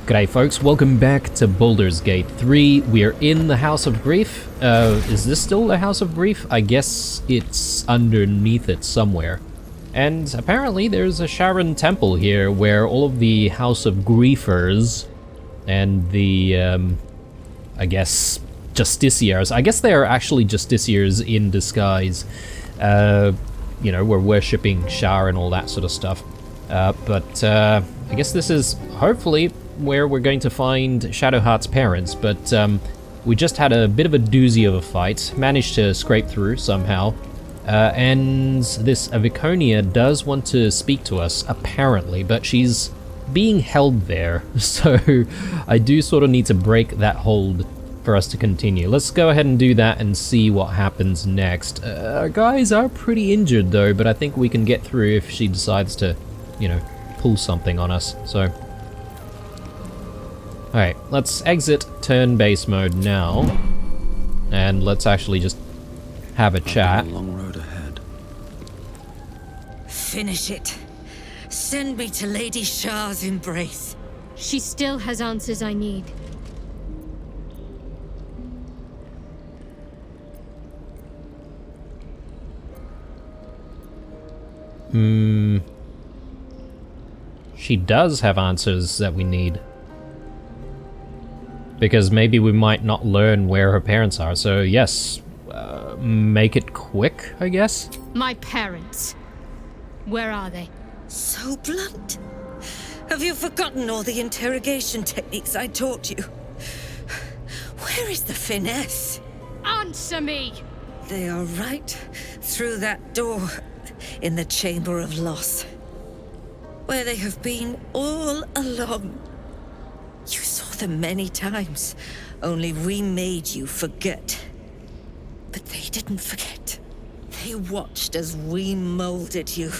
G'day folks, welcome back to Baldur's Gate 3. We're in the House of Grief. Is this still the House of Grief? I guess it's underneath it somewhere. And apparently there's a Sharon temple here where all of the House of Griefers and the, I guess, Justiciars. I guess they are actually Justiciars in disguise. You know, we're worshipping Shar and all that sort of stuff. But I guess this is hopefully where we're going to find Shadowheart's parents, but we just had a bit of a doozy of a fight, managed to scrape through somehow, and this Aviconia does want to speak to us, apparently, but she's being held there, so I do sort of need to break that hold for us to continue. Let's go ahead and do that and see what happens next. Our guys are pretty injured though, but I think we can get through if she decides to, you know, pull something on us, so... Alright, let's exit turn-based mode now, and let's actually just have a chat. A long road ahead. Finish it. Send me to Lady Shar's embrace. She still has answers I need. She does have answers that we need. Because maybe we might not learn where her parents are, so yes, make it quick, I guess? My parents. Where are they? So blunt. Have you forgotten all the interrogation techniques I taught you? Where is the finesse? Answer me! They are right through that door in the Chamber of Loss, where they have been all along. You saw them many times, only we made you forget. But they didn't forget. They watched as we molded you.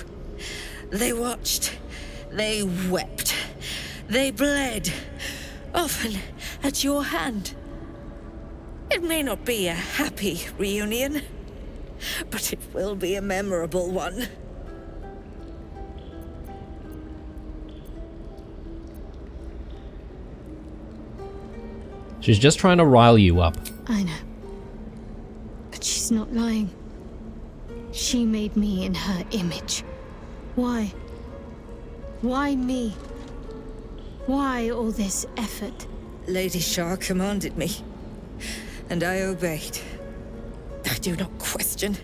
They watched. They wept. They bled. Often at your hand. It may not be a happy reunion, but it will be a memorable one. She's just trying to rile you up. I know. But she's not lying. She made me in her image. Why? Why me? Why all this effort? Lady Shar commanded me, and I obeyed. I do not question.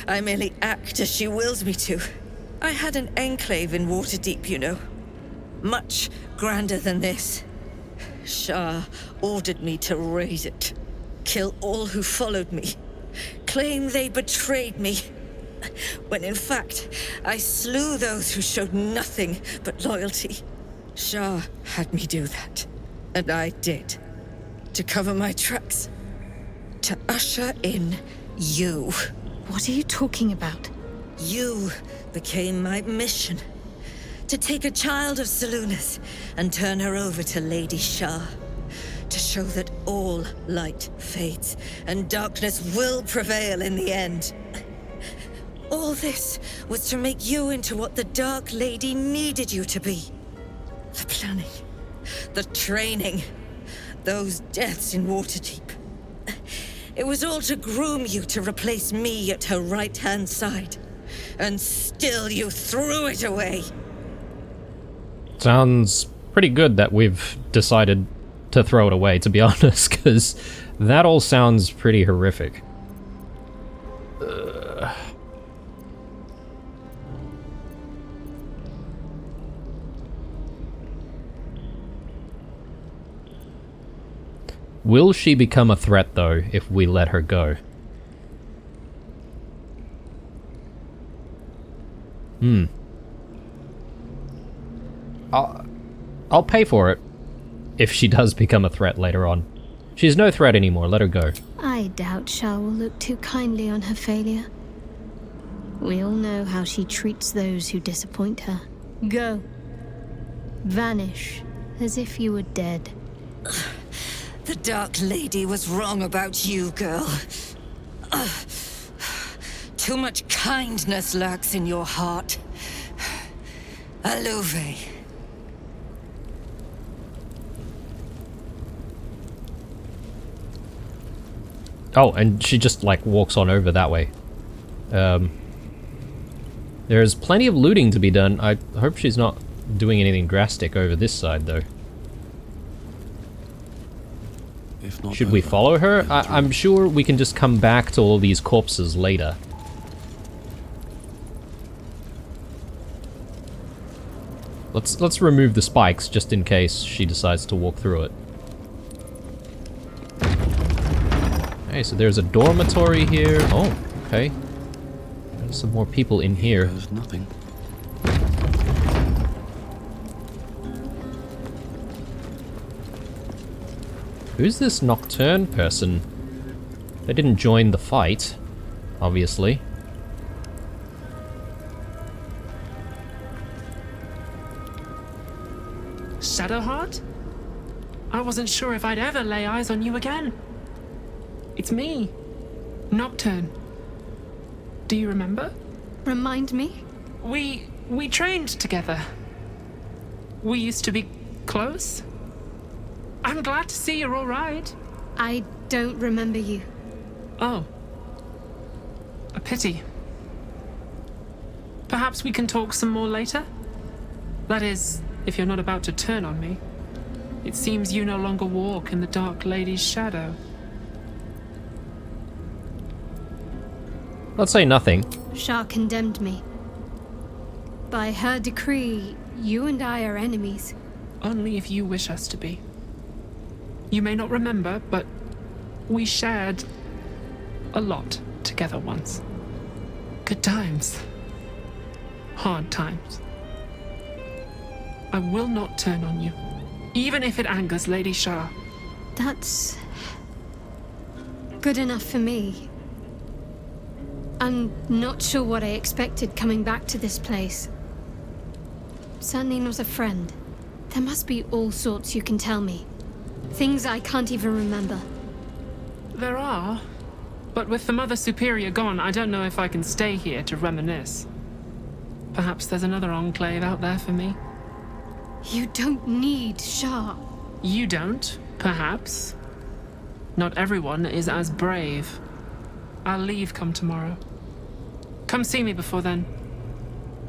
I merely act as she wills me to. I had an enclave in Waterdeep, you know. Much grander than this. Shar ordered me to raise it, kill all who followed me, claim they betrayed me, when in fact I slew those who showed nothing but loyalty. Shar had me do that, and I did, to cover my tracks, to usher in you. What are you talking about? You became my mission. To take a child of Selûne's and turn her over to Lady Shar. To show that all light fades and darkness will prevail in the end. All this was to make you into what the Dark Lady needed you to be. The planning, the training, those deaths in Waterdeep. It was all to groom you to replace me at her right-hand side. And still you threw it away. Sounds pretty good that we've decided to throw it away, to be honest, because that all sounds pretty horrific. Will she become a threat, though, if we let her go? I'll pay for it, if she does become a threat later on. She's no threat anymore, let her go. I doubt Shar will look too kindly on her failure. We all know how she treats those who disappoint her. Go. Vanish, as if you were dead. The Dark Lady was wrong about you, girl. Too much kindness lurks in your heart. Aluve. Oh, and she just, like, walks on over that way. There's plenty of looting to be done. I hope she's not doing anything drastic over this side, though. If not Should we follow her? I'm sure we can just come back to all these corpses later. Let's remove the spikes just in case she decides to walk through it. Okay, so there's a dormitory here. Oh, okay. There's some more people in here. There's nothing. Who's this Nocturne person? They didn't join the fight, obviously. Shadowheart? I wasn't sure if I'd ever lay eyes on you again. It's me, Nocturne. Do you remember? Remind me? We trained together. We used to be close. I'm glad to see you're all right. I don't remember you. Oh. A pity. Perhaps we can talk some more later? That is, if you're not about to turn on me. It seems you no longer walk in the Dark Lady's shadow. Let's say nothing. Shah condemned me. By her decree, you and I are enemies. Only if you wish us to be. You may not remember, but we shared a lot together once. Good times. Hard times. I will not turn on you, even if it angers Lady Shah. That's good enough for me. I'm not sure what I expected coming back to this place. Certainly not a friend. There must be all sorts you can tell me. Things I can't even remember. There are, but with the Mother Superior gone, I don't know if I can stay here to reminisce. Perhaps there's another enclave out there for me. You don't need Shah. You don't, perhaps. Not everyone is as brave. I'll leave come tomorrow. Come see me before then.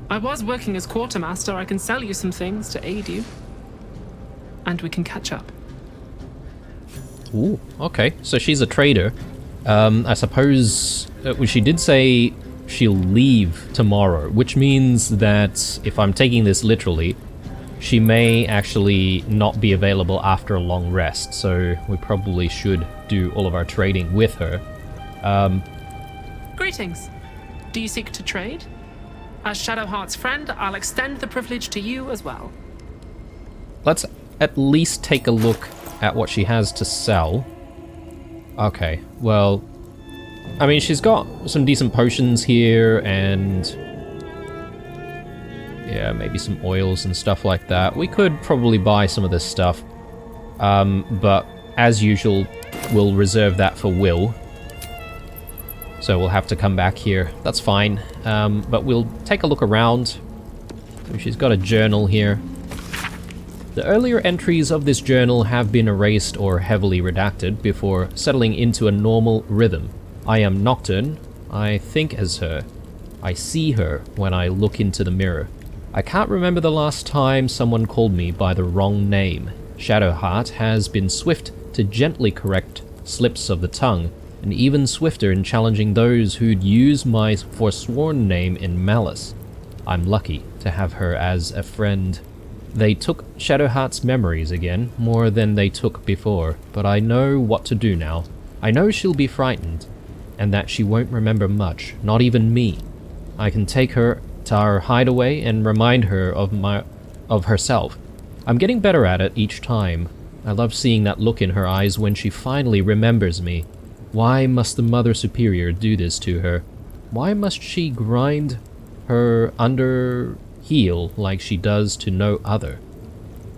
I was working as quartermaster. I can sell you some things to aid you. And we can catch up. Ooh, okay. So she's a trader. I suppose she did say she'll leave tomorrow, which means that, if I'm taking this literally, she may actually not be available after a long rest, so we probably should do all of our trading with her. Greetings. Do you seek to trade? As Shadowheart's friend, I'll extend the privilege to you as well. Let's at least take a look at what she has to sell. Okay, well, I mean, she's got some decent potions here, and yeah, maybe some oils and stuff like that. We could probably buy some of this stuff, but as usual, we'll reserve that for Will. So we'll have to come back here. That's fine, but we'll take a look around. So she's got a journal here. The earlier entries of this journal have been erased or heavily redacted before settling into a normal rhythm. I am Nocturne. I think as her. I see her when I look into the mirror. I can't remember the last time someone called me by the wrong name. Shadowheart has been swift to gently correct slips of the tongue, and even swifter in challenging those who'd use my forsworn name in malice. I'm lucky to have her as a friend. They took Shadowheart's memories again, more than they took before, but I know what to do now. I know she'll be frightened, and that she won't remember much, not even me. I can take her to our hideaway and remind her of herself. I'm getting better at it each time. I love seeing that look in her eyes when she finally remembers me. Why must the Mother Superior do this to her? Why must she grind her under heel like she does to no other?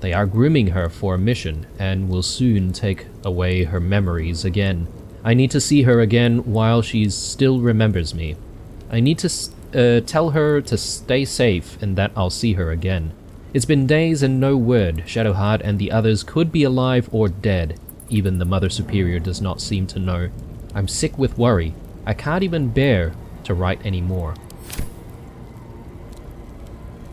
They are grooming her for a mission and will soon take away her memories again. I need to see her again while she still remembers me. I need to tell her to stay safe and that I'll see her again. It's been days and no word. Shadowheart and the others could be alive or dead. Even the Mother Superior does not seem to know. I'm sick with worry. I can't even bear to write anymore.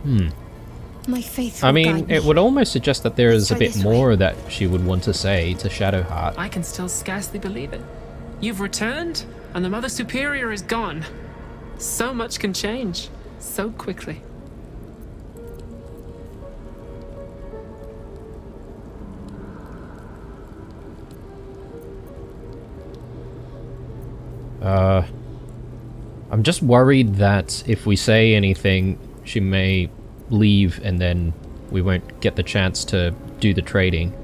My faith I will mean, guide me. it would almost suggest that there is a Try bit this way. more that she would want to say to Shadowheart. I can still scarcely believe it. You've returned, and the Mother Superior is gone. So much can change so quickly. I'm just worried that if we say anything, she may leave and then we won't get the chance to do the trading.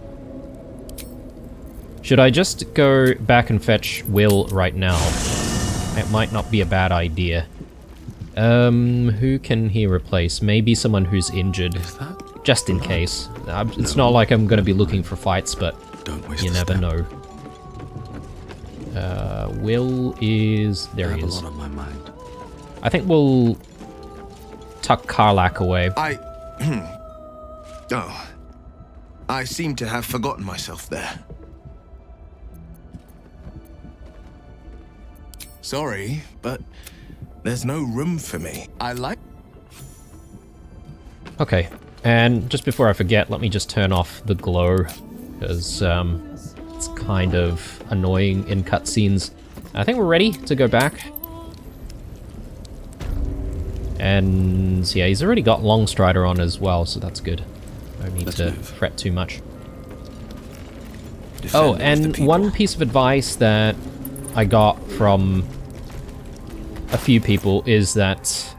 Should I just go back and fetch Will right now? It might not be a bad idea. Who can he replace? Maybe someone who's injured. Is that Just in blood? case. It's not like I'm going to be looking for fights, but Don't waste you a never step. know. Will is... There I he have a is. lot on my mind. I think we'll tuck Karlak away. Oh. I seem to have forgotten myself there. Sorry, but there's no room for me. Okay, and just before I forget, let me just turn off the glow, because it's kind of annoying in cutscenes. I think we're ready to go back. And yeah, he's already got Longstrider on as well, so that's good. No need Let's to move. fret too much. Defend Oh, with the and people. one piece of advice that I got from a few people is that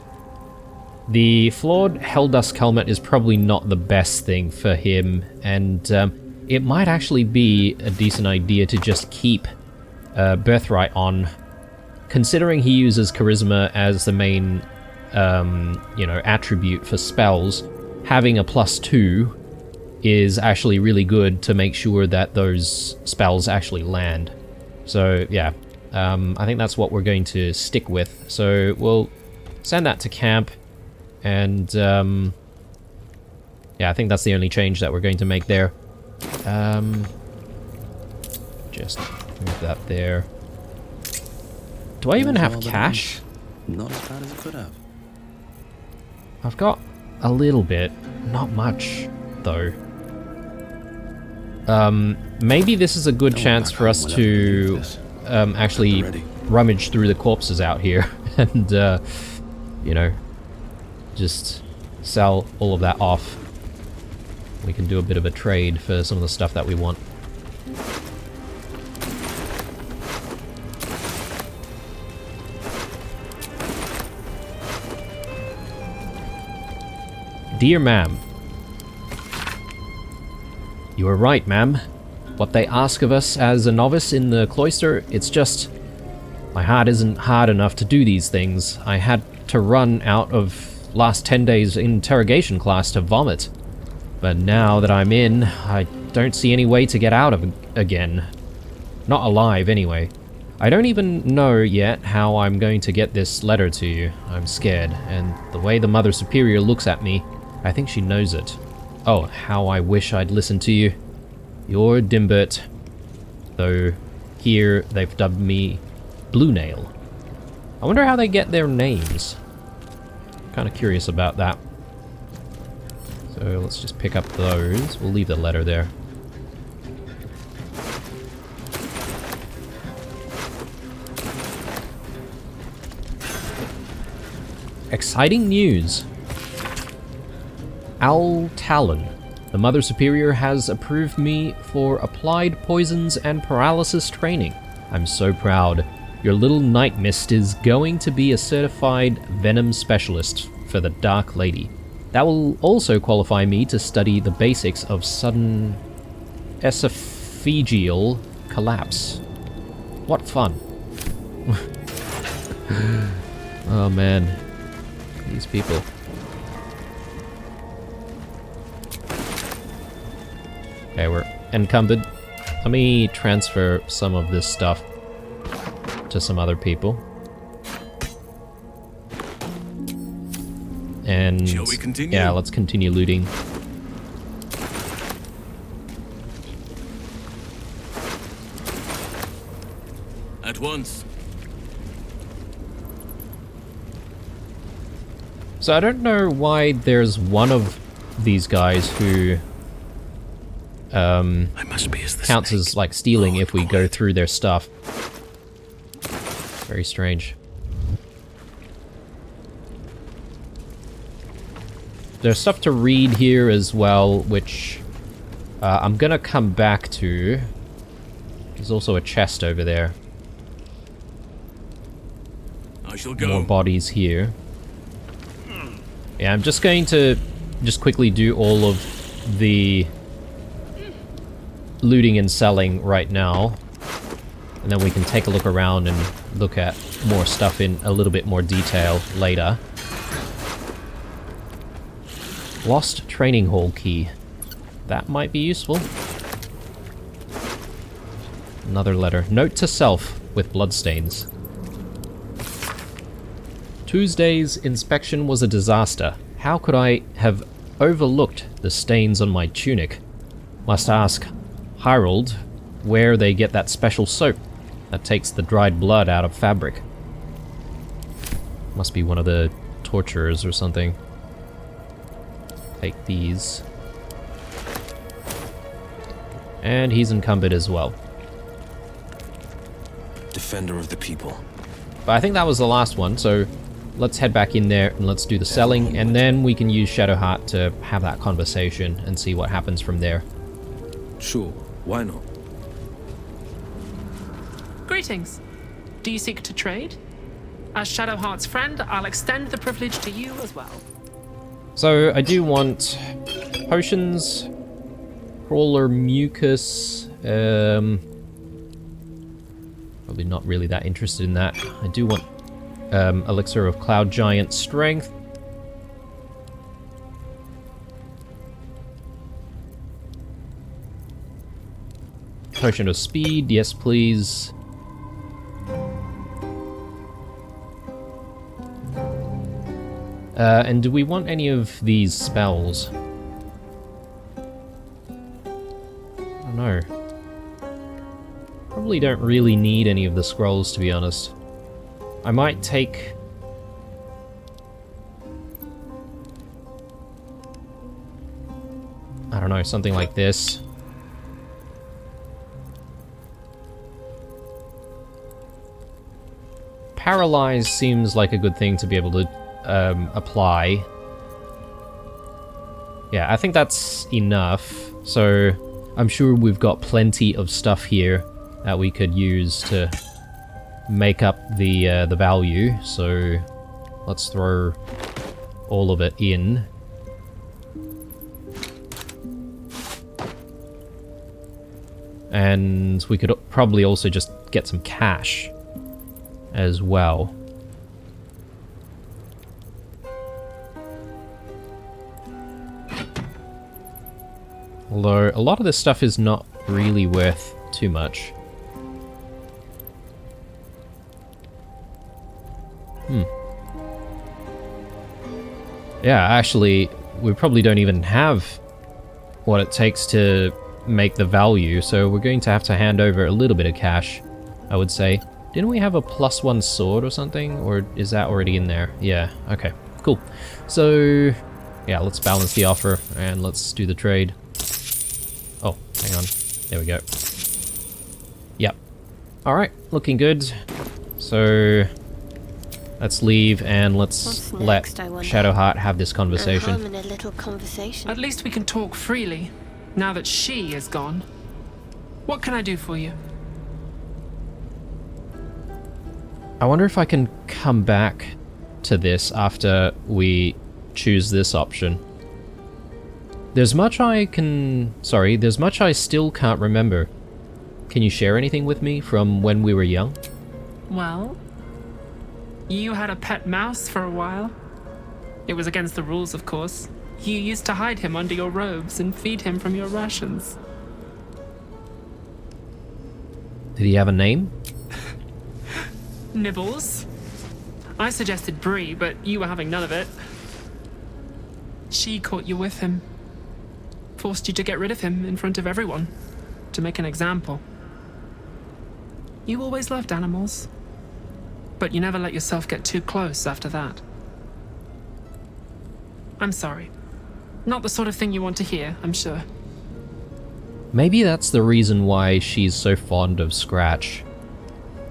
the flawed Helldusk helmet is probably not the best thing for him, and it might actually be a decent idea to just keep Birthright on, considering he uses Charisma as the main, attribute for spells. Having a +2 is actually really good to make sure that those spells actually land. So yeah, I think that's what we're going to stick with. So we'll send that to camp, and yeah, I think that's the only change that we're going to make there. Just move that there. Do I even All's have well that cash? ends. Not as bad as it could have. I've got a little bit, not much though. Maybe this is a good Don't chance worry for about us it. Whenever you to need this. actually Ready. rummage through the corpses out here and, just sell all of that off. We can do a bit of a trade for some of the stuff that we want. Dear ma'am. You are right, ma'am. What they ask of us as a novice in the cloister, it's just... My heart isn't hard enough to do these things. I had to run out of last 10 days interrogation class to vomit. But now that I'm in, I don't see any way to get out of again. Not alive, anyway. I don't even know yet how I'm going to get this letter to you. I'm scared, and the way the Mother Superior looks at me, I think she knows it. Oh, how I wish I'd listened to you. You're Dimbert. Though here they've dubbed me Blue Nail. I wonder how they get their names. Kind of curious about that. So let's just pick up those. We'll leave the letter there. Exciting news! Al Talon. The Mother Superior has approved me for applied poisons and paralysis training. I'm so proud. Your little night mist is going to be a certified venom specialist for the Dark Lady. That will also qualify me to study the basics of sudden esophageal collapse. What fun. Oh man. These people. Okay, we're encumbered. Let me transfer some of this stuff to some other people. And Shall we continue? yeah, let's continue looting. At once. So I don't know why there's one of these guys who I must be as the counts snake. as like stealing Oh, if we go quiet. through their stuff. Very strange. There's stuff to read here as well, which I'm gonna come back to. There's also a chest over there. I shall More go. bodies here. Yeah, I'm just going to just quickly do all of the looting and selling right now. And then we can take a look around and look at more stuff in a little bit more detail later. Lost training hall key. That might be useful. Another letter. Note to self with bloodstains. Tuesday's inspection was a disaster. How could I have overlooked the stains on my tunic? Must ask Harold where they get that special soap that takes the dried blood out of fabric. Must be one of the torturers or something. Take these. And he's encumbered as well. Defender of the people. But I think that was the last one, so let's head back in there and let's do the selling, and then we can use Shadowheart to have that conversation and see what happens from there. Sure, why not? Greetings. Do you seek to trade? As Shadowheart's friend, I'll extend the privilege to you as well. So I do want potions, crawler mucus, probably not really that interested in that. I do want elixir of cloud giant strength. Potion of speed, yes please. And do we want any of these spells? I don't know. Probably don't really need any of the scrolls, to be honest. I might take... I don't know, something like this. Paralyze seems like a good thing to be able to apply. Yeah, I think that's enough. So I'm sure we've got plenty of stuff here that we could use to make up the value. So let's throw all of it in. And we could probably also just get some cash as well. Although a lot of this stuff is not really worth too much. Yeah, actually, we probably don't even have what it takes to make the value, so we're going to have to hand over a little bit of cash, I would say. Didn't we have a +1 sword or something? Or is that already in there? Yeah, okay, cool. So, yeah, let's balance the offer and let's do the trade. Oh, hang on. There we go. Yep. Alright, looking good. So, let's leave and let's What's let next, I wonder? Shadowheart have this conversation. Harm in a little conversation. At least we can talk freely, now that she is gone. What can I do for you? I wonder if I can come back to this after we choose this option. There's much I still can't remember. Can you share anything with me from when we were young? Well, you had a pet mouse for a while. It was against the rules, of course. You used to hide him under your robes and feed him from your rations. Did he have a name? Nibbles. I suggested Bree, but you were having none of it. She caught you with him. Forced you to get rid of him in front of everyone. To make an example. You always loved animals. But you never let yourself get too close after that. I'm sorry. Not the sort of thing you want to hear, I'm sure. Maybe that's the reason why she's so fond of Scratch.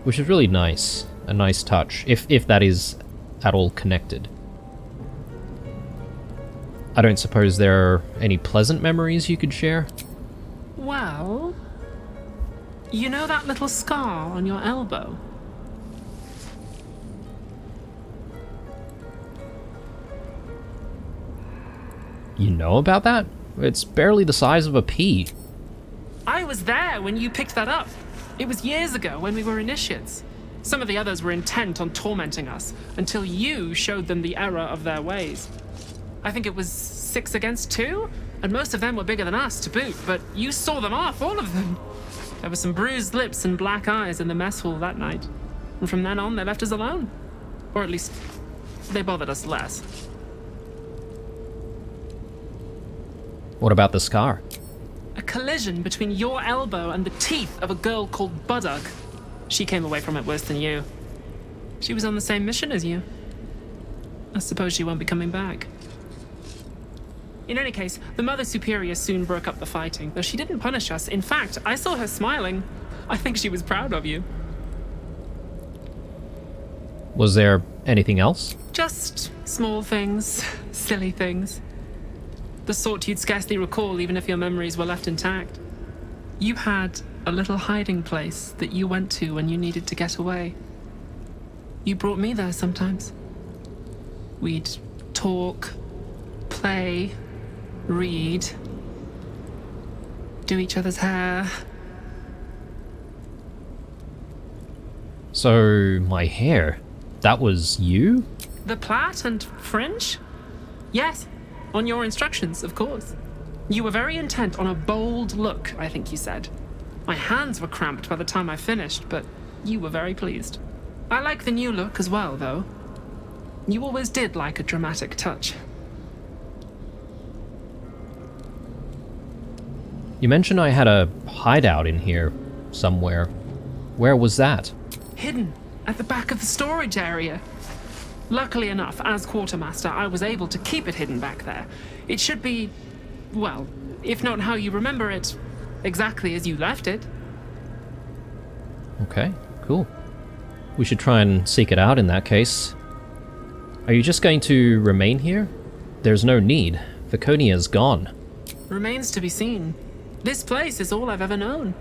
Which is really nice. A nice touch, if that is at all connected. I don't suppose there are any pleasant memories you could share? Well, you know that little scar on your elbow? You know about that? It's barely the size of a pea. I was there when you picked that up. It was years ago when we were initiates. Some of the others were intent on tormenting us until you showed them the error of their ways. I think it was 6 against 2, and most of them were bigger than us to boot, but you saw them off, all of them. There were some bruised lips and black eyes in the mess hall that night, and from then on they left us alone. Or at least, they bothered us less. What about the scar? A collision between your elbow and the teeth of a girl called Baldur. She came away from it worse than you. She was on the same mission as you. I suppose she won't be coming back. In any case, the Mother Superior soon broke up the fighting, though she didn't punish us. In fact, I saw her smiling. I think she was proud of you. Was there anything else? Just small things, silly things. The sort you'd scarcely recall even if your memories were left intact. You had a little hiding place that you went to when you needed to get away. You brought me there sometimes. We'd talk, play, read, do each other's hair. So, my hair, that was you? The plait and fringe? Yes, on your instructions, of course. You were very intent on a bold look, I think you said. My hands were cramped by the time I finished, but you were very pleased. I like the new look as well, though. You always did like a dramatic touch. You mentioned I had a hideout in here somewhere. Where was that? Hidden at the back of the storage area. Luckily enough, as quartermaster, I was able to keep it hidden back there. It should be, well, if not how you remember it, exactly as you left it. Okay, cool. We should try and seek it out in that case. Are you just going to remain here? There's no need. Viconia's gone. Remains to be seen. This place is all I've ever known.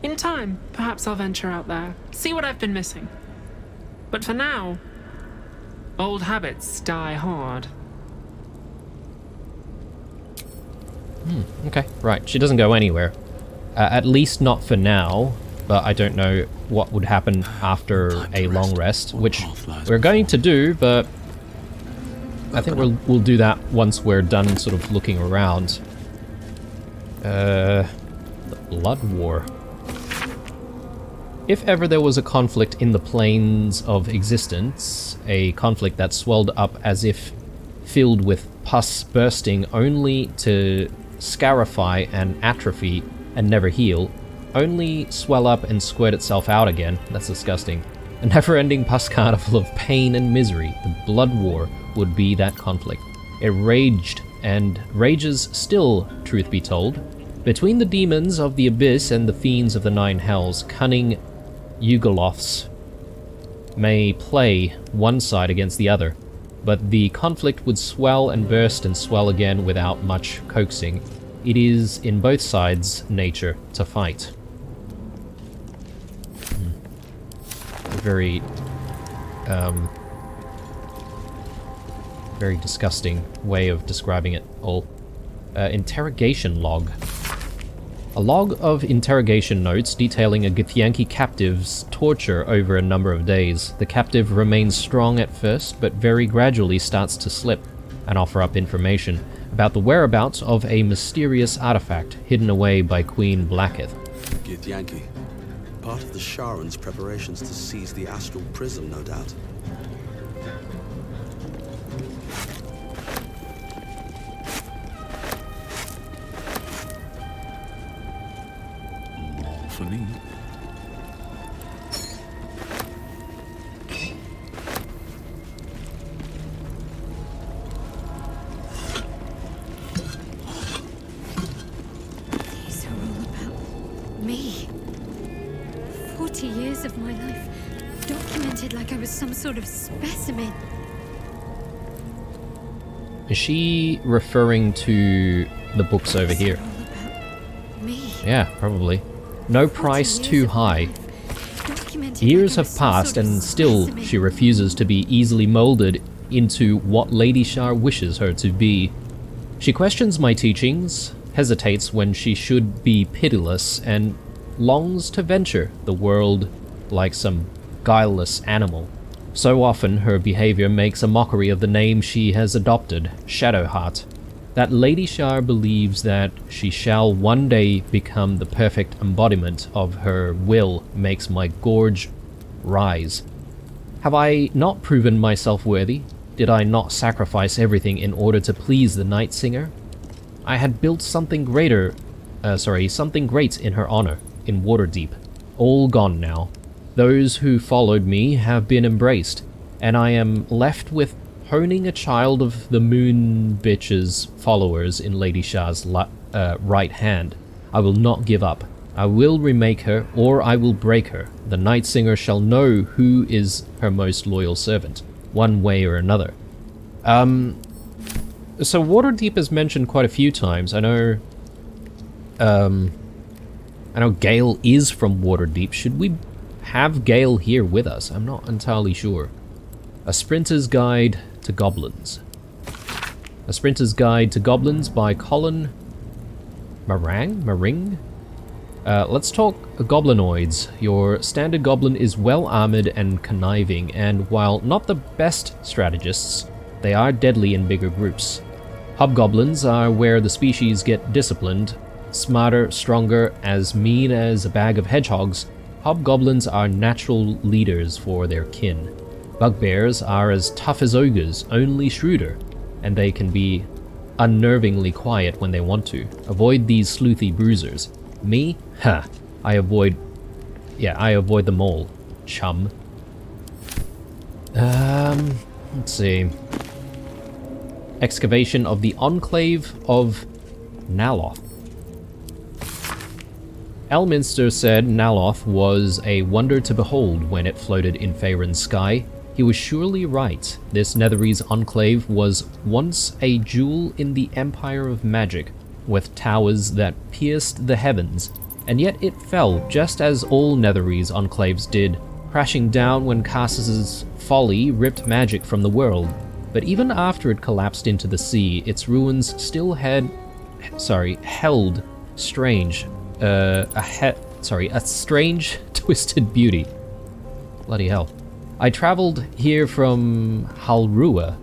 In time, perhaps I'll venture out there, see what I've been missing. But for now, old habits die hard. Okay, right. She doesn't go anywhere. At least not for now, but I don't know what would happen after a long rest, which we're going to do, but I think we'll do that once we're done sort of looking around. The Blood War. If ever there was a conflict in the planes of existence, a conflict that swelled up as if filled with pus bursting only to scarify and atrophy and never heal, only swell up and squirt itself out again, that's disgusting. A never-ending pus carnival of pain and misery, the Blood War would be that conflict. It raged, and rages still, truth be told, between the demons of the abyss and the fiends of the nine hells. Cunning Yugoloths may play one side against the other, but the conflict would swell and burst and swell again without much coaxing. It is in both sides' nature to fight. Very, very disgusting way of describing it all. Interrogation log. A log of interrogation notes detailing a Githyanki captive's torture over a number of days. The captive remains strong at first, but very gradually starts to slip and offer up information about the whereabouts of a mysterious artifact hidden away by Queen Blacketh. Githyanki. Part of the Sharon's preparations to seize the astral prism, no doubt. More for me. Me. 40 years of my life, documented like I was some sort of specimen. Is she referring to the books over here? All about me. Yeah, probably. No 40 price years too of my high. life, documented Years like I was have some passed sort of and still specimen. she refuses to be easily molded into what Lady Shar wishes her to be. She questions my teachings, hesitates when she should be pitiless, and longs to venture the world like some guileless animal. So often her behavior makes a mockery of the name she has adopted, Shadowheart. That Lady Shar believes that she shall one day become the perfect embodiment of her will makes my gorge rise. Have I not proven myself worthy? Did I not sacrifice everything in order to please the Night Singer? I had built something great in her honor, in Waterdeep. All gone now. Those who followed me have been embraced, and I am left with honing a child of the Moon Bitch's followers in Lady Shar's right hand. I will not give up. I will remake her, or I will break her. The Night Singer shall know who is her most loyal servant, one way or another. So Waterdeep is mentioned quite a few times. I know Gale is from Waterdeep. Should we have Gale here with us? I'm not entirely sure. A Sprinter's Guide to Goblins. A Sprinter's Guide to Goblins by Colin Maring? Let's talk goblinoids. Your standard goblin is well armored and conniving, and while not the best strategists, they are deadly in bigger groups. Hobgoblins are where the species get disciplined. Smarter, stronger, as mean as a bag of hedgehogs, hobgoblins are natural leaders for their kin. Bugbears are as tough as ogres, only shrewder, and they can be unnervingly quiet when they want to. Avoid these sleuthy bruisers. Me? Ha! I avoid them all, chum. Let's see. Excavation of the Enclave of Naloth. Elminster said Naloth was a wonder to behold when it floated in Faerun's sky. He was surely right. This Netherese enclave was once a jewel in the Empire of Magic, with towers that pierced the heavens, and yet it fell just as all Netherese enclaves did, crashing down when Cass's folly ripped magic from the world. But even after it collapsed into the sea, its ruins still held strange, a strange, twisted beauty. Bloody hell. I traveled here from Halrua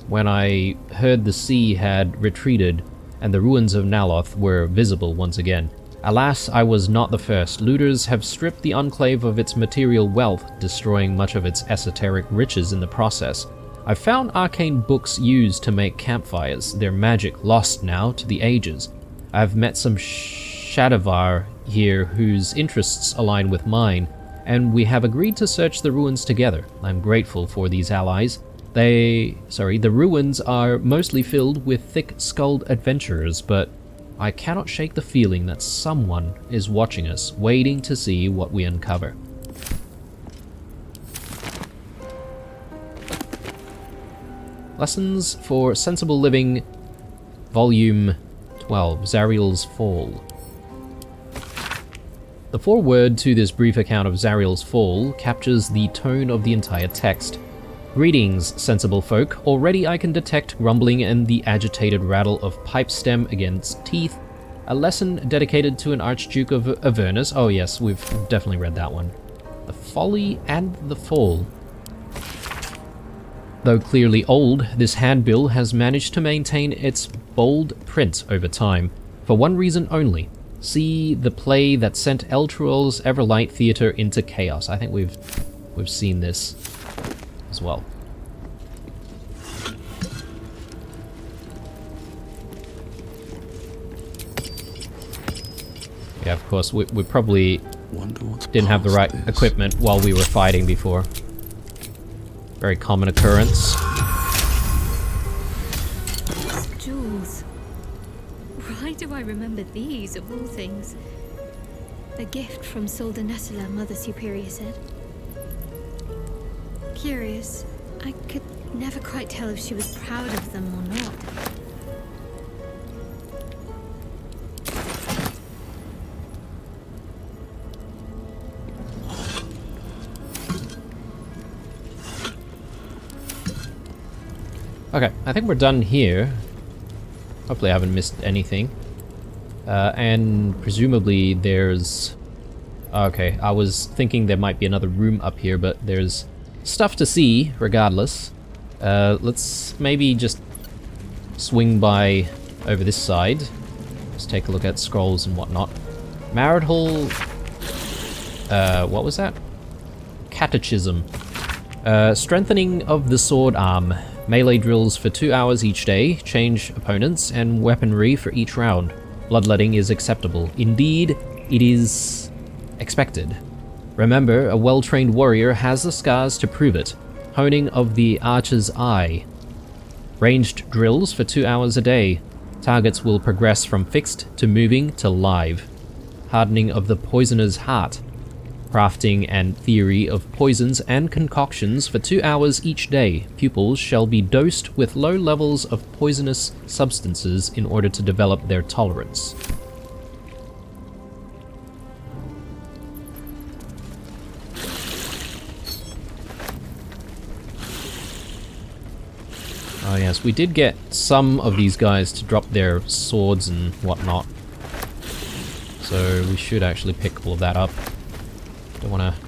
when I heard the sea had retreated and the ruins of Naloth were visible once again. Alas, I was not the first. Looters have stripped the enclave of its material wealth, destroying much of its esoteric riches in the process. I've found arcane books used to make campfires, their magic lost now to the ages. I've met some Shadowvar here whose interests align with mine, and we have agreed to search the ruins together. I'm grateful for these allies. The ruins are mostly filled with thick-skulled adventurers, but I cannot shake the feeling that someone is watching us, waiting to see what we uncover. Lessons for Sensible Living, Volume 12, Zariel's Fall. The foreword to this brief account of Zariel's Fall captures the tone of the entire text. Greetings, sensible folk. Already I can detect grumbling and the agitated rattle of pipe stem against teeth. A lesson dedicated to an Archduke of Avernus. Oh yes, we've definitely read that one. The Folly and the Fall. Though clearly old, this handbill has managed to maintain its bold print over time, for one reason only. See the play that sent Eltural's Everlight Theatre into chaos. I think we've seen this as well. Yeah, of course, we probably didn't have the right equipment while we were fighting before. Very common occurrence. Jewels. Why do I remember these of all things? A gift from Solda Nessela, Mother Superior said. Curious. I could never quite tell if she was proud of them or not. Okay, I think we're done here. Hopefully I haven't missed anything. And presumably there's... Okay, I was thinking there might be another room up here, but there's stuff to see regardless. Let's maybe just swing by over this side. Just take a look at scrolls and whatnot. Marital... what was that? Catechism. Strengthening of the sword arm. Melee drills for 2 hours each day, change opponents, and weaponry for each round. Bloodletting is acceptable. Indeed, it is expected. Remember, a well-trained warrior has the scars to prove it. Honing of the archer's eye. Ranged drills for 2 hours a day. Targets will progress from fixed to moving to live. Hardening of the poisoner's heart. Crafting and theory of poisons and concoctions for 2 hours each day. Pupils shall be dosed with low levels of poisonous substances in order to develop their tolerance. Oh yes, we did get some of these guys to drop their swords and whatnot. So we should actually pick all of that up. Don't want to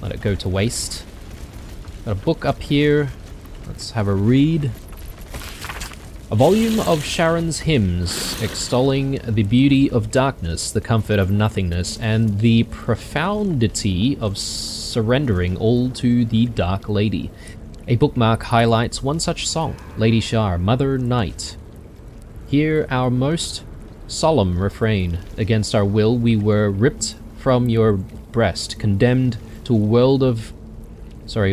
let it go to waste. Got a book up here. Let's have a read. A volume of Sharon's hymns, extolling the beauty of darkness, the comfort of nothingness, and the profundity of surrendering all to the Dark Lady. A bookmark highlights one such song, Lady Shar, Mother Night. Hear our most solemn refrain. Against our will we were ripped from your breast, condemned to a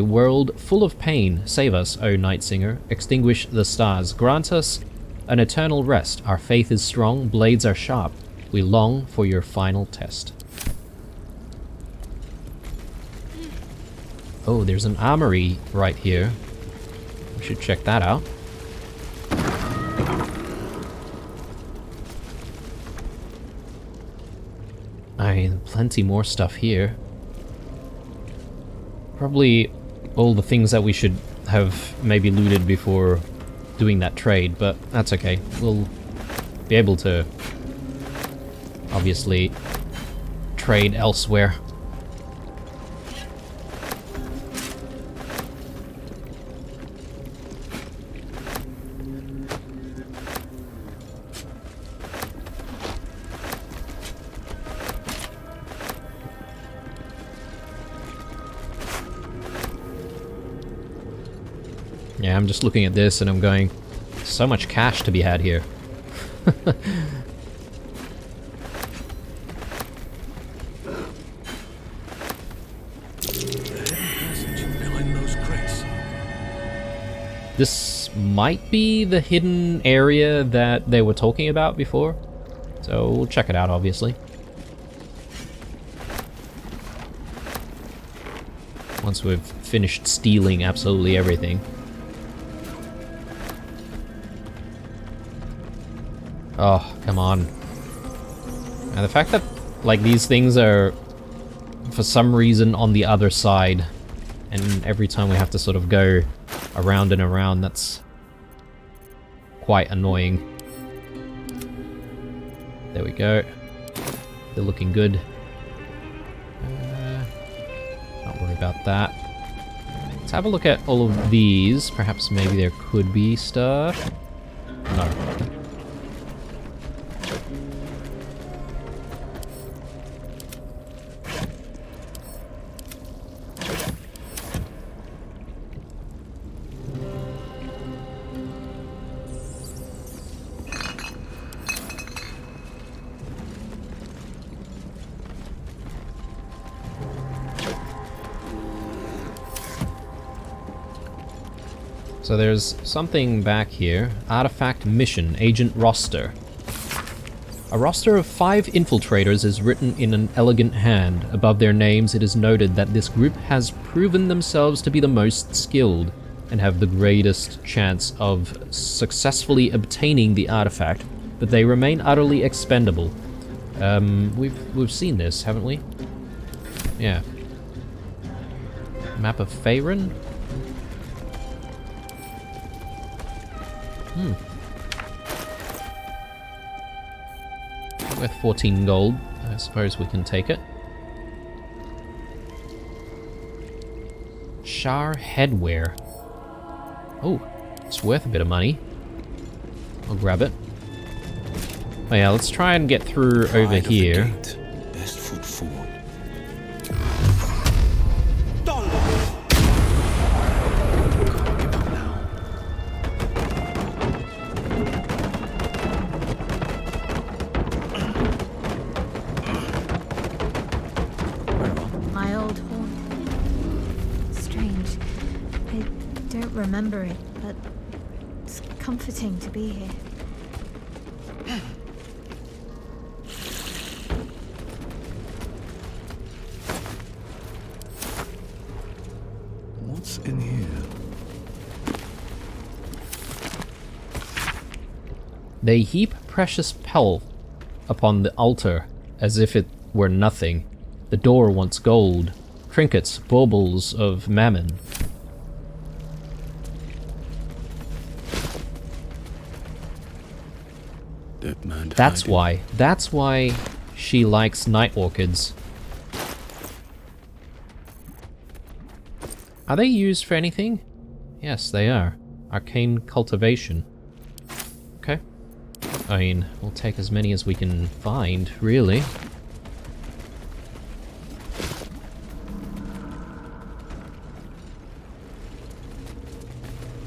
world full of pain. Save us, O night singer. Extinguish the stars. Grant us an eternal rest. Our faith is strong, blades are sharp. We long for your final test. Oh, there's an armory right here. We should check that out. I mean, plenty more stuff here. Probably all the things that we should have maybe looted before doing that trade, but that's okay. We'll be able to obviously trade elsewhere. Yeah, I'm just looking at this and I'm going, so much cash to be had here. This might be the hidden area that they were talking about before, so we'll check it out, obviously. Once we've finished stealing absolutely everything. Oh, come on. And the fact that, like, these things are, for some reason, on the other side, and every time we have to sort of go around and around, that's quite annoying. There we go. They're looking good. Don't worry about that. Let's have a look at all of these. Perhaps maybe there could be stuff. No. So there's something back here. Artifact mission, Agent Roster. A roster of 5 infiltrators is written in an elegant hand. Above their names, it is noted that this group has proven themselves to be the most skilled and have the greatest chance of successfully obtaining the artifact, but they remain utterly expendable. We've seen this, haven't we? Yeah. Map of Faerun? Worth 14 gold. I suppose we can take it. Shar headwear. Oh, it's worth a bit of money. I'll grab it. Oh yeah, let's try and get through over here. Best foot forward. My old haunt. Strange. I don't remember it, but it's comforting to be here. What's in here? They heap precious pelf upon the altar as if it were nothing. The door wants gold, trinkets, baubles of mammon. Dead man That's hiding. why. That's why she likes night orchids. Are they used for anything? Yes, they are. Arcane cultivation. Okay. I mean, we'll take as many as we can find, really.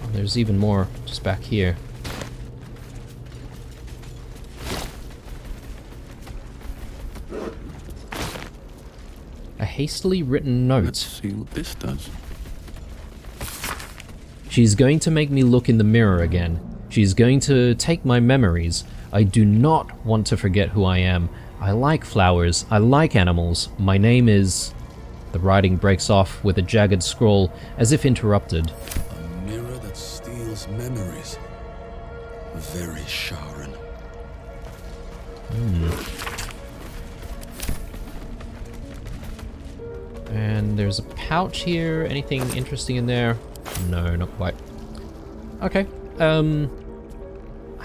Oh, there's even more just back here. A hastily written Let's note. see what this does. She's going to make me look in the mirror again. She's going to take my memories. I do not want to forget who I am. I like flowers. I like animals. My name is... The writing breaks off with a jagged scroll, as if interrupted. A mirror that steals memories. Very Sharon. And there's a pouch here. Anything interesting in there? No, not quite. Okay.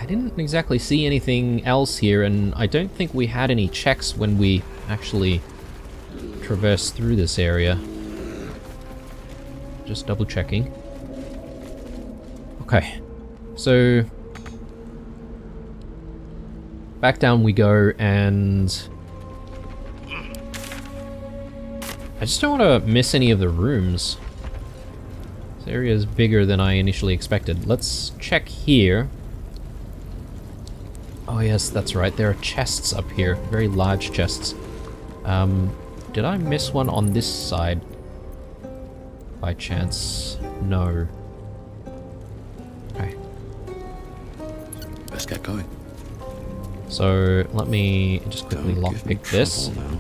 I didn't exactly see anything else here, and I don't think we had any checks when we actually traversed through this area. Just double checking. Okay. So back down we go, and I just don't want to miss any of the rooms. This area is bigger than I initially expected. Let's check here. Oh yes, that's right. There are chests up here. Very large chests. Did I miss one on this side? By chance? No. Okay. Let's get going. So, let me just quickly Don't give me lockpick this. trouble now.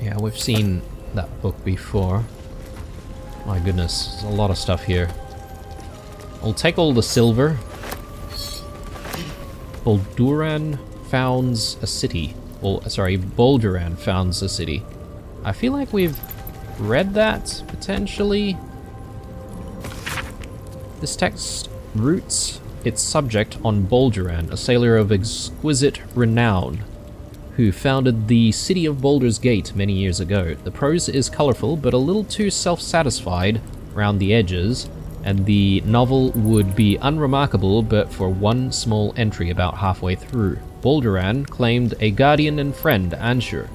Yeah, we've seen that book before. My goodness, there's a lot of stuff here. I'll take all the silver. Balduran founds a city. Well, sorry, Balduran founds a city. I feel like we've read that, potentially. This text roots its subject on Balduran, a sailor of exquisite renown, who founded the city of Baldur's Gate many years ago. The prose is colorful, but a little too self-satisfied around the edges, and the novel would be unremarkable but for one small entry about halfway through. Balduran claimed a guardian and friend, Anshur.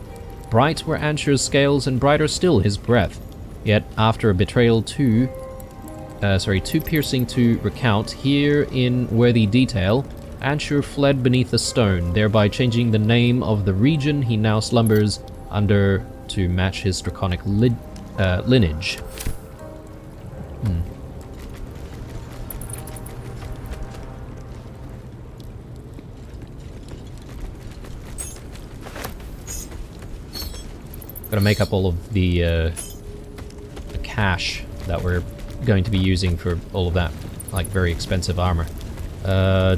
Bright were Anshur's scales, and brighter still his breath. Yet, after a betrayal too piercing to recount, here in worthy detail, Anshur fled beneath a stone, thereby changing the name of the region he now slumbers under to match his draconic lineage. Gotta make up all of the cash that we're going to be using for all of that, like, very expensive armor.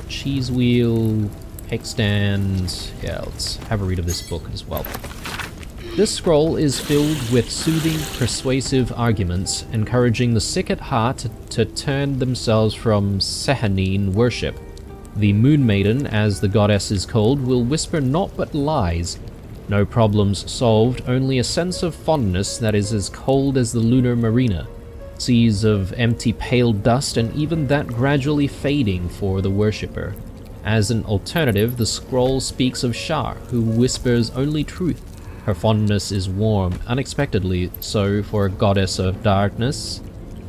Cheese wheel, cake stand. Yeah, let's have a read of this book as well. This scroll is filled with soothing, persuasive arguments, encouraging the sick at heart to turn themselves from Sehanine worship. The Moon Maiden, as the goddess is called, will whisper naught but lies. No problems solved, only a sense of fondness that is as cold as the lunar marina. Seas of empty pale dust, and even that gradually fading for the worshipper. As an alternative, the scroll speaks of Shar, who whispers only truth. Her fondness is warm, unexpectedly so for a goddess of darkness,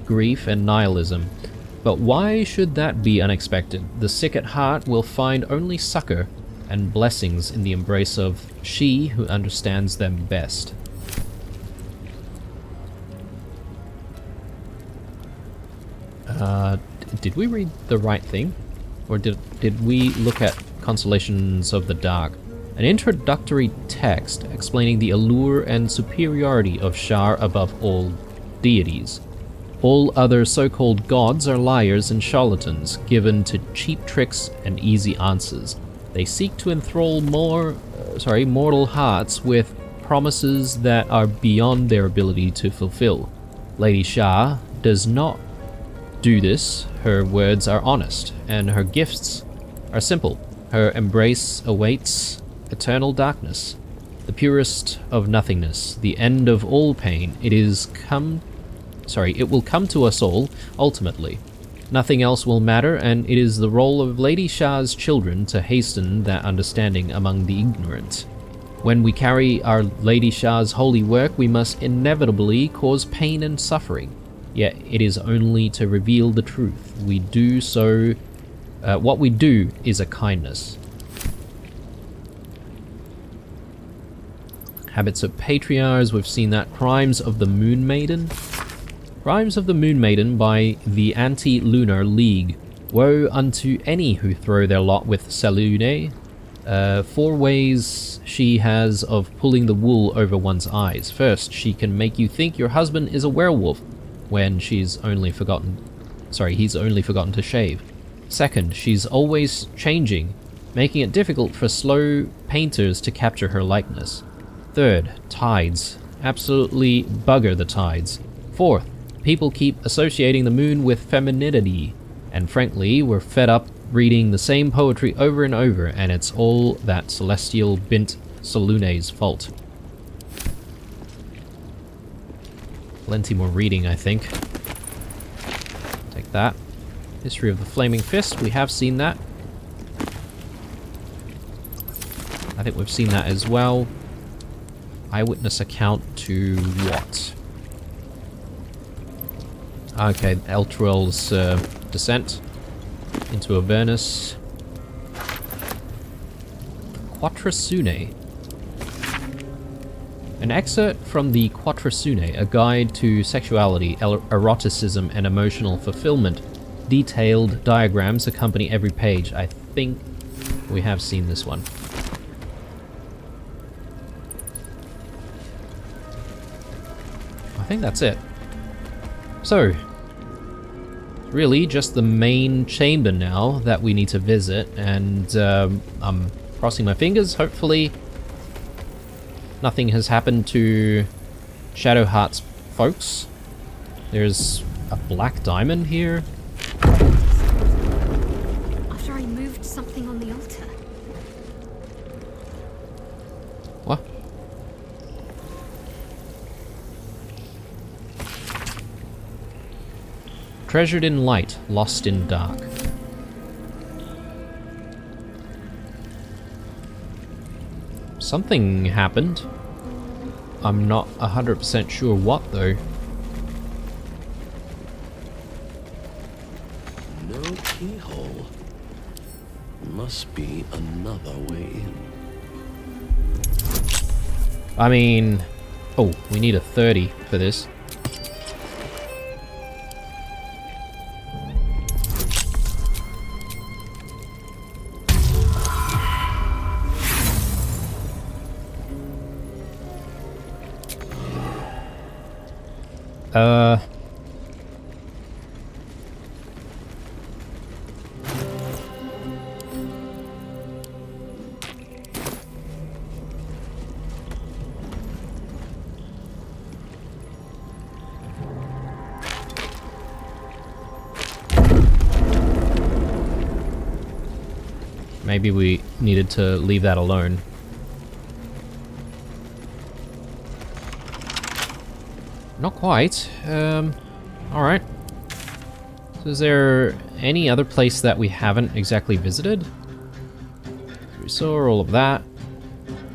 grief, and nihilism. But why should that be unexpected? The sick at heart will find only succor and blessings in the embrace of she who understands them best. Did we read the right thing? Or did we look at Constellations of the Dark? An introductory text explaining the allure and superiority of Shar above all deities. All other so-called gods are liars and charlatans, given to cheap tricks and easy answers. They seek to enthrall mortal hearts with promises that are beyond their ability to fulfill. Lady Shar does not do this. Her words are honest, and her gifts are simple. Her embrace awaits eternal darkness, the purest of nothingness, the end of all pain. It will come to us all, ultimately. Nothing else will matter, and it is the role of Lady Shar's children to hasten that understanding among the ignorant. When we carry our Lady Shar's holy work, we must inevitably cause pain and suffering. Yet it is only to reveal the truth. We do so. What we do is a kindness. Habits of Patriarchs, we've seen that. Crimes of the Moon Maiden. Crimes of the Moon Maiden by the Anti-Lunar League. Woe unto any who throw their lot with Selune. 4 ways she has of pulling the wool over one's eyes. First, she can make you think your husband is a werewolf when he's only forgotten to shave. Second, she's always changing, making it difficult for slow painters to capture her likeness. Third, tides. Absolutely bugger the tides. Fourth, people keep associating the moon with femininity, and frankly, we're fed up reading the same poetry over and over, and it's all that celestial bint Salune's fault. Plenty more reading, I think. Take that. History of the Flaming Fist, we have seen that. I think we've seen that as well. Eyewitness account to what? Okay, Elturel's descent into Avernus. Quattrasune. An excerpt from the Quattrasune, a guide to sexuality, eroticism, and emotional fulfillment. Detailed diagrams accompany every page. I think we have seen this one. I think that's it. So, really just the main chamber now that we need to visit, and I'm crossing my fingers. Hopefully nothing has happened to Shadowheart's folks. There's a black diamond here. After I moved something on the altar. What? Treasured in light, lost in dark. Something happened. I'm not 100% sure what, though. No keyhole. Must be another way in. I mean, Oh, we need a 30 for this. Maybe we needed to leave that alone. Not quite. Alright. So is there any other place that we haven't exactly visited? We saw all of that.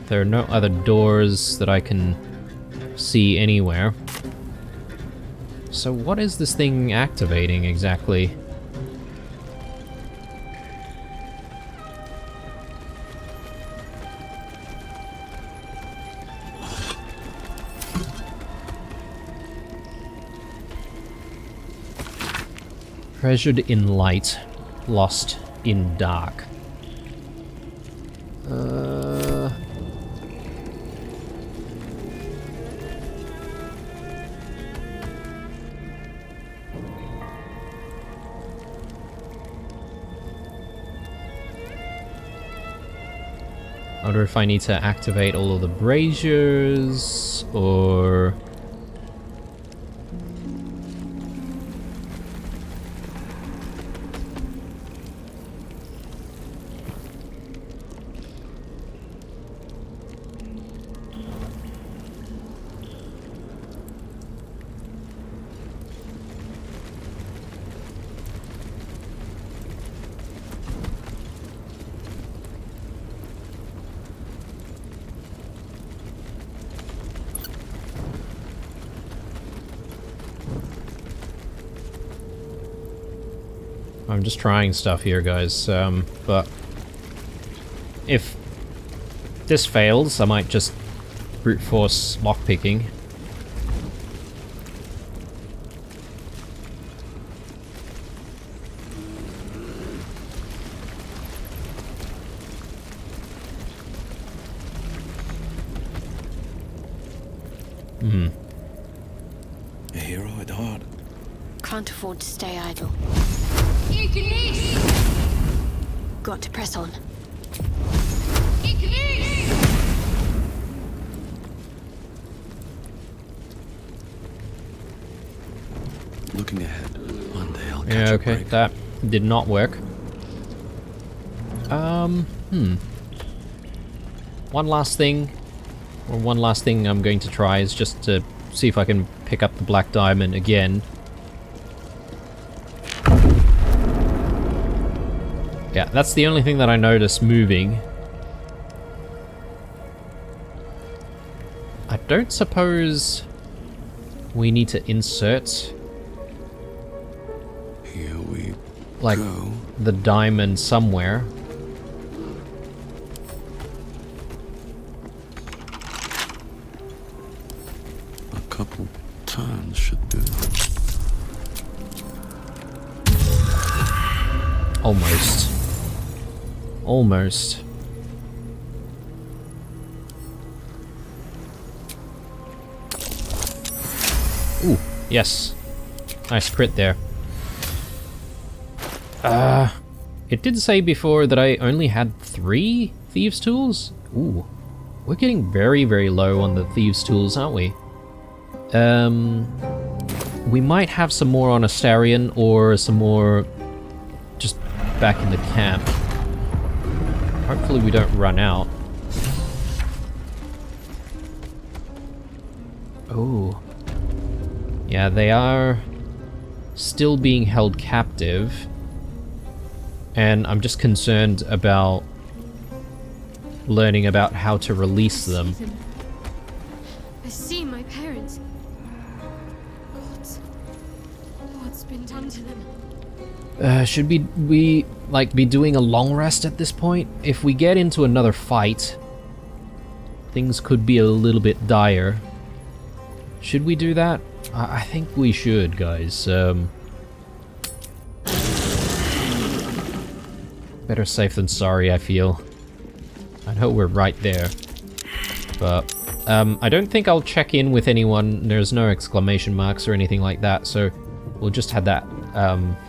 There are no other doors that I can see anywhere. So what is this thing activating exactly? Treasured in light, lost in dark. I wonder if I need to activate all of the braziers, or... I'm just trying stuff here, guys, but if this fails, I might just brute force lockpicking. A hero at heart. Can't afford to stay idle. Got to press on. Looking ahead, one day I'll catch Yeah, a okay, break. that did not work. One last thing I'm going to try is just to see if I can pick up the black diamond again. Yeah, that's the only thing that I noticed moving. I don't suppose we need to insert, Here we like, go. the diamond somewhere. A couple turns should do. Almost. Almost. Ooh, yes. Nice crit there. It did say before that I only had 3 thieves' tools? Ooh. We're getting very, very low on the thieves' tools, aren't we? We might have some more on Astarion, or some more just back in the camp. Hopefully we don't run out. Oh. Yeah, they are still being held captive. And I'm just concerned about learning about how to release them. I see my parents. What's been done to them? Should we like be doing a long rest at this point? If we get into another fight, things could be a little bit dire. Should we do that? I think we should, guys. Better safe than sorry, I feel. I know we're right there. But I don't think I'll check in with anyone. There's no exclamation marks or anything like that, so we'll just have that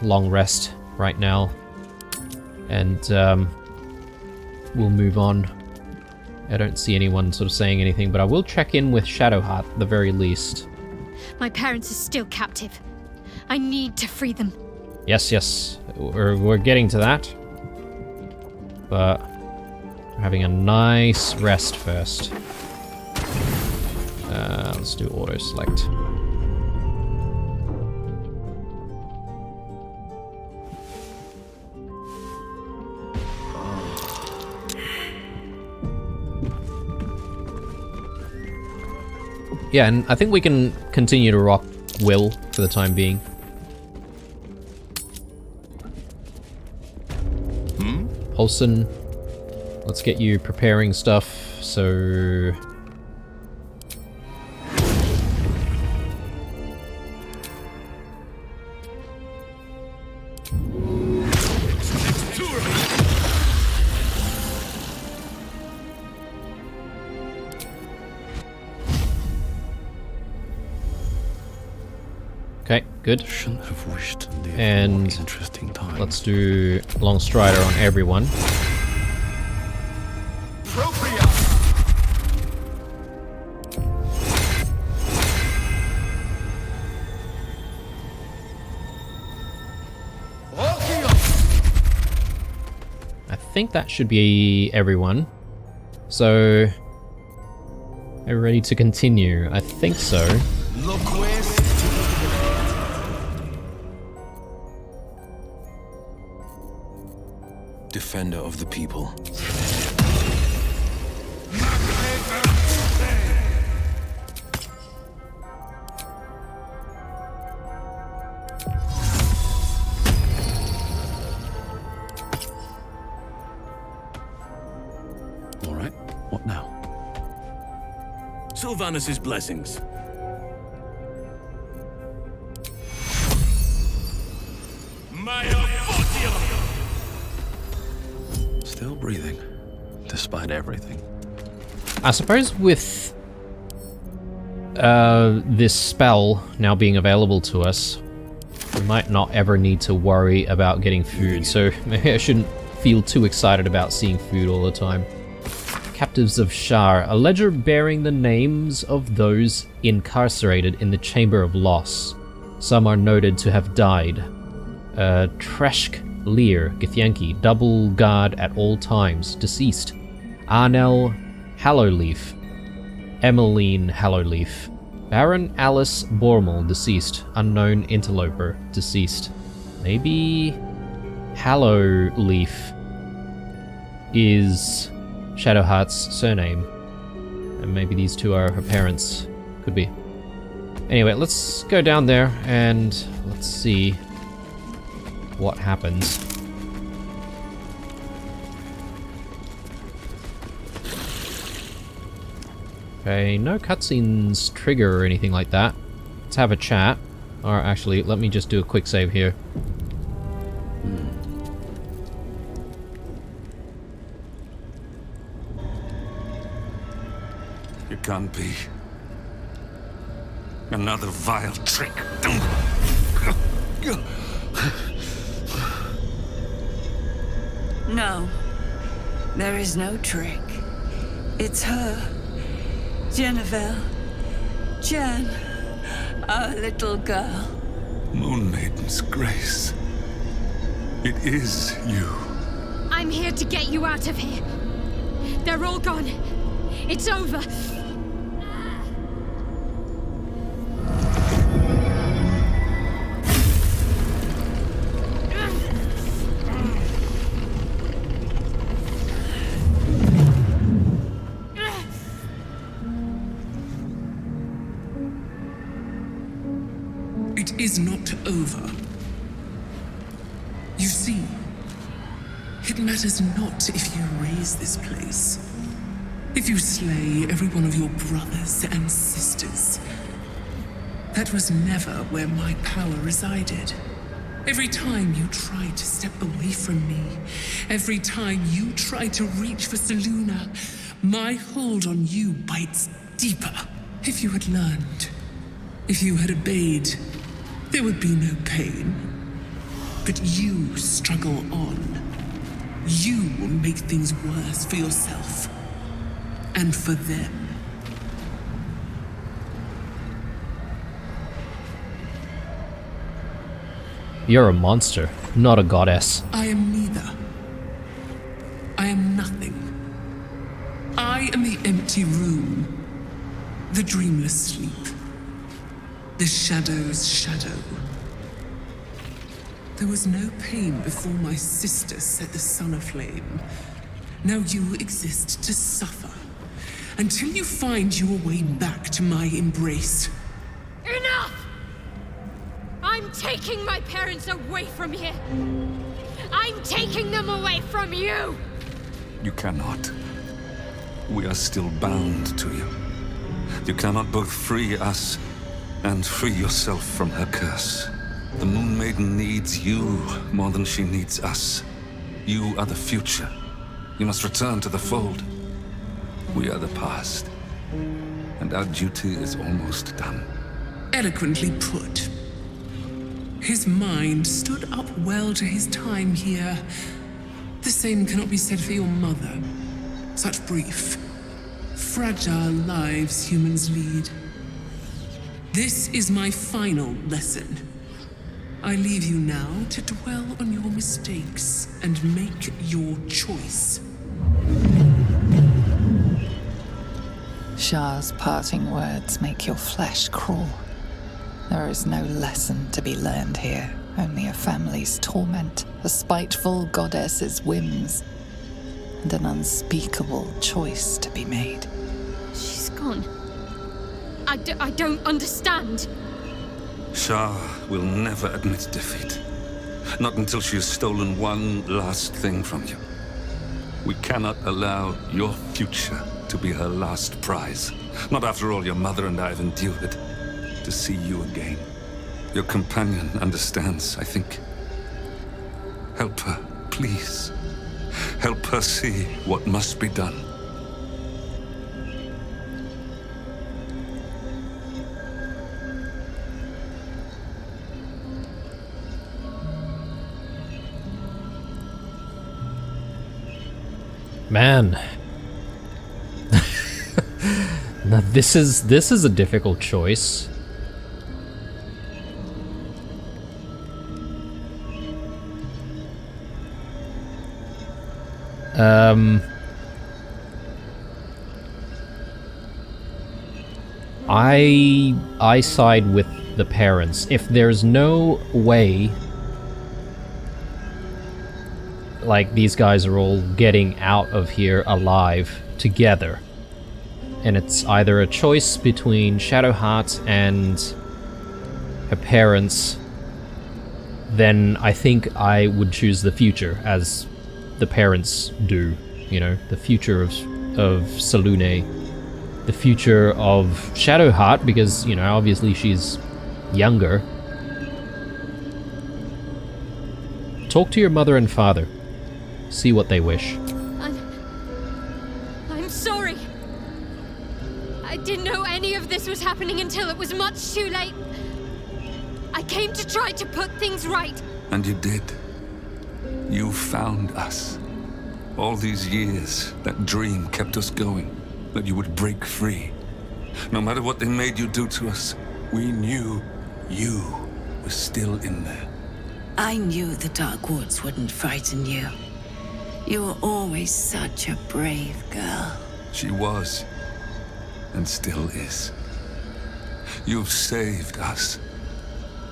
long rest right now. And we'll move on. I don't see anyone sort of saying anything, but I will check in with Shadowheart at the very least. My parents are still captive. I need to free them. Yes. We're getting to that. But we're having a nice rest first. Let's do auto select. Yeah, and I think we can continue to rock Will for the time being. Olsen, let's get you preparing stuff, so... Okay, good. Shouldn't have wished to live And more interesting times. let's do Long Strider on everyone. I think that should be everyone. So, are we ready to continue? I think so. Defender of the people. All right, what now? Sylvanus' blessings. Still breathing, despite everything. I suppose with this spell now being available to us, we might not ever need to worry about getting food, so maybe I shouldn't feel too excited about seeing food all the time. Captives of Shar, a ledger bearing the names of those incarcerated in the Chamber of Loss. Some are noted to have died. Treshk Lear, Githyanki, double guard at all times, deceased. Arnel Hallowleaf, Emmeline Hallowleaf. Baron Alice Bormal, deceased. Unknown interloper, deceased. Maybe Hallowleaf is Shadowheart's surname. And maybe these two are her parents. Could be. Anyway, let's go down there and let's see what happens. Okay, no cutscenes trigger or anything like that. Let's have a chat. Or actually, let me just do a quick save here. It can't be. Another vile trick. No, there is no trick. It's her. Jennifer. Jen. Our little girl. Moon Maiden's grace. It is you. I'm here to get you out of here. They're all gone. It's over. It is not over. You see, it matters not if you raise this place. If you slay every one of your brothers and sisters, That was never where my power resided. Every time you tried to step away from me, every time you tried to reach for Seluna, my hold on you bites deeper. If you had learned, if you had obeyed, there would be no pain. But you struggle on. You will make things worse for yourself. And for them. You're a monster, not a goddess. I am neither. I am nothing. I am the empty room. The dreamless sleep. The shadow's shadow. There was no pain before my sister set the sun aflame. Now you exist to suffer. Until you find your way back to my embrace. Enough! I'm taking my parents away from here. I'm taking them away from you! You cannot. We are still bound to you. You cannot both free us and free yourself from her curse. The Moon Maiden needs you more than she needs us. You are the future. You must return to the fold. We are the past. And our duty is almost done. Eloquently put. His mind stood up well to his time here. The same cannot be said for your mother. Such brief, fragile lives humans lead. This is my final lesson. I leave you now to dwell on your mistakes and make your choice. Shah's parting words make your flesh crawl. There is no lesson to be learned here, only a family's torment, a spiteful goddess's whims, and an unspeakable choice to be made. She's gone. I don't understand. Shah will never admit defeat. Not until she has stolen one last thing from you. We cannot allow your future to be her last prize. Not after all your mother and I have endured. To see you again. Your companion understands, I think. Help her, please. Help her see what must be done. Man. Now this is a difficult choice. I side with the parents. If there's no way, like, these guys are all getting out of here alive together, and it's either a choice between Shadowheart and her parents, then I think I would choose the future, as the parents do, you know, the future of Selune, the future of Shadowheart, because, you know, obviously she's younger. Talk to your mother and father. See what they wish. I'm sorry. I didn't know any of this was happening until it was much too late. I came to try to put things right. And you did. You found us. All these years, that dream kept us going. That you would break free. No matter what they made you do to us, we knew you were still in there. I knew the Dark Woods wouldn't frighten you. You were always such a brave girl. She was, and still is. You've saved us.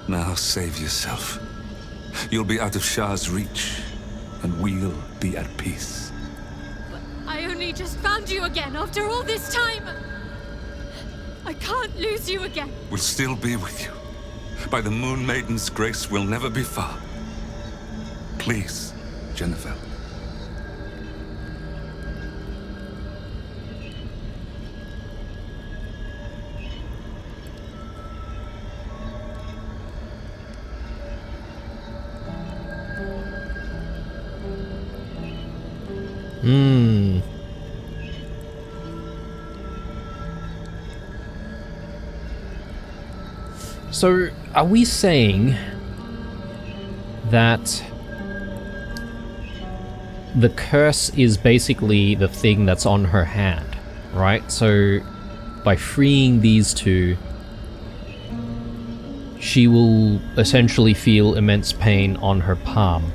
Now save yourself. You'll be out of Shah's reach, and we'll be at peace. But I only just found you again after all this time. I can't lose you again. We'll still be with you. By the Moon Maiden's grace, we'll never be far. Please, Jennifer. So, are we saying that the curse is basically the thing that's on her hand, right? So, by freeing these two, she will essentially feel immense pain on her palm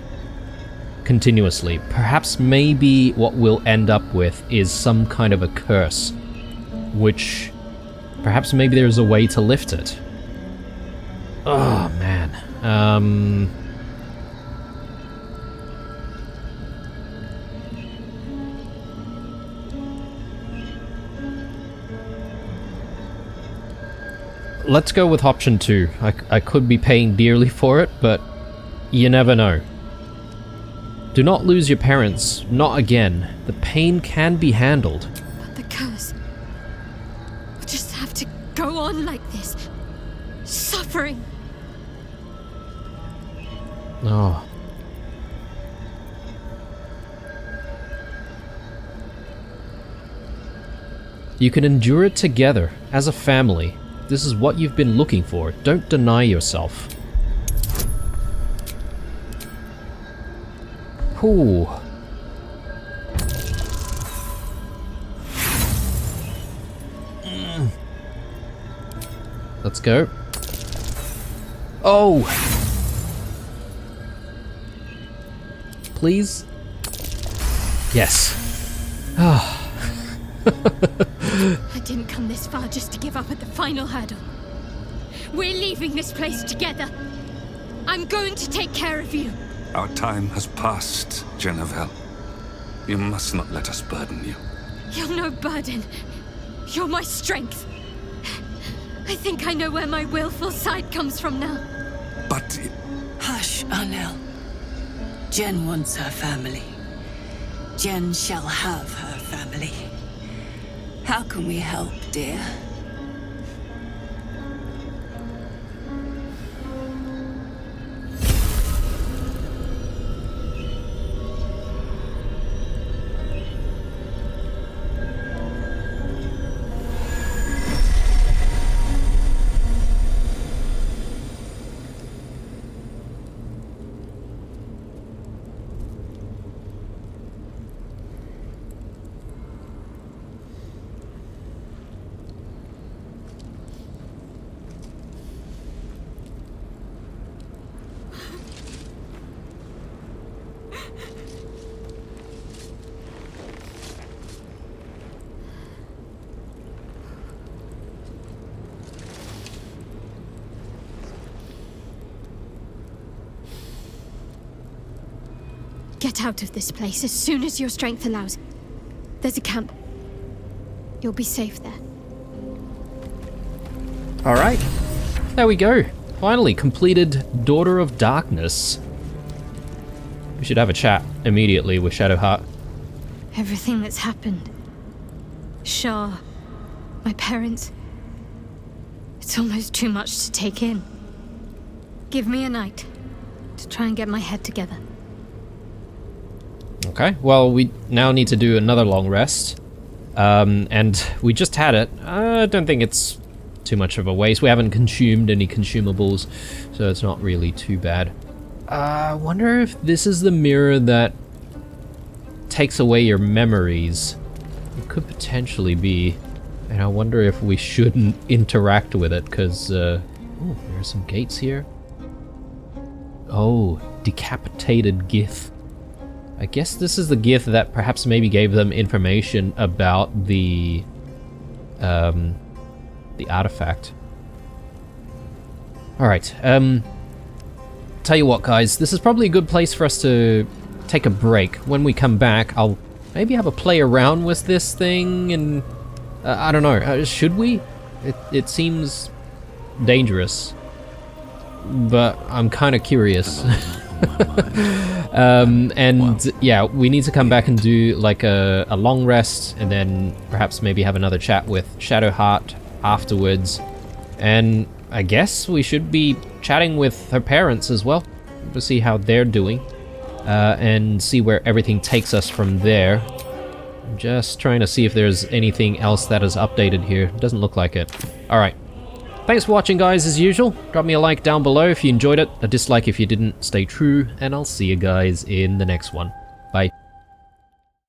continuously. Perhaps maybe what we'll end up with is some kind of a curse, which perhaps maybe there's a way to lift it. Oh, man. Let's go with option 2. I could be paying dearly for it, but you never know. Do not lose your parents. Not again. The pain can be handled. But the curse will just have to go on like this. Suffering. Oh. You can endure it together, as a family. This is what you've been looking for. Don't deny yourself. Ooh. Let's go. Oh! Please? Yes. Ah. I didn't come this far just to give up at the final hurdle. We're leaving this place together. I'm going to take care of you. Our time has passed, Genevieve. You must not let us burden you. You're no burden. You're my strength. I think I know where my willful side comes from now. But... Hush, Arnel. Jen wants her family. Jen shall have her family. How can we help, dear? Get out of this place as soon as your strength allows. There's a camp. You'll be safe there. Alright. There we go. Finally completed Daughter of Darkness. We should have a chat immediately with Shadowheart. Everything that's happened. Shah, my parents. It's almost too much to take in. Give me a night to try and get my head together. Okay, well, we now need to do another long rest. And we just had it. I don't think it's too much of a waste. We haven't consumed any consumables, so it's not really too bad. I wonder if this is the mirror that takes away your memories. It could potentially be. And I wonder if we shouldn't interact with it, because, oh, there are some gates here. Oh, decapitated Gith. I guess this is the Gith that perhaps maybe gave them information about the artifact. Alright, tell you what, guys, this is probably a good place for us to take a break. When we come back, I'll maybe have a play around with this thing, and I don't know, should we? It seems dangerous, but I'm kind of curious. Yeah, we need to come back and do like a long rest, and then perhaps maybe have another chat with Shadowheart afterwards. And I guess we should be chatting with her parents as well to see how they're doing, and see where everything takes us from there. Just trying to see if there's anything else that is updated here. Doesn't look like it. Alright. Thanks for watching, guys, as usual. Drop me a like down below if you enjoyed it, a dislike if you didn't. Stay true, and I'll see you guys in the next one.